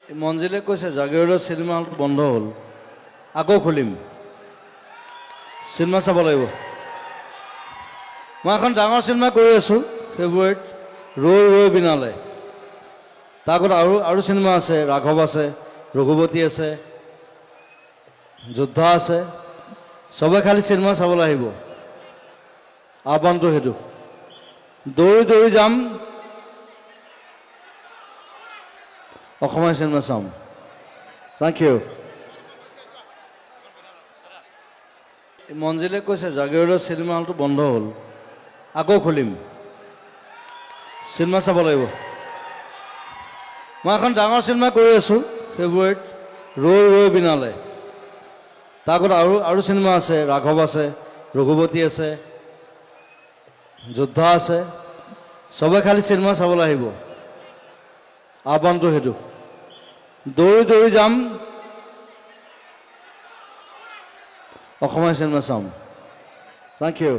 মঞ্জিলে কৈছে জাগিৰোডৰ cinema hall বন্ধ হ'ল, আকৌ খুলিম, চিনেমা চাব লাগিব। মই এখন ডাঙৰ চিনেমা কৰি আছোঁ ফেব্ৰুৱাৰীত, ৰৈ ৰৈ বিনালে। তাৰ আগত আৰু চিনেমা আছে, ৰাঘৱ আছে, ৰঘুপতি আছে, যোদ্ধা আছে। চবে খালি চিনেমা চাবলৈ আহিব, আহ্বানটো সেইটো। দৌৰি দৌৰি যাম, অসমীয়া চিনেমা চাম। Thank you. মঞ্জিলে কৈছে জাগিৰোডৰ চিনেমা হলটো বন্ধ হ'ল, আকৌ খুলিম, চিনেমা চাব লাগিব। মই এখন ডাঙৰ চিনেমা কৰি আছোঁ ফেব্ৰুৱাৰীত, ৰৈ ৰৈ বিনালে। তাৰ আগত আৰু চিনেমা আছে, ৰাঘৱ আছে, ৰঘুপতি আছে, যোদ্ধা আছে। চবে খালি চিনেমা চাবলৈ আহিব, আহ্বানটো সেইটো। দৌৰি দৌৰি যাম, অসমীয়া চিনেমা চাম। Thank U.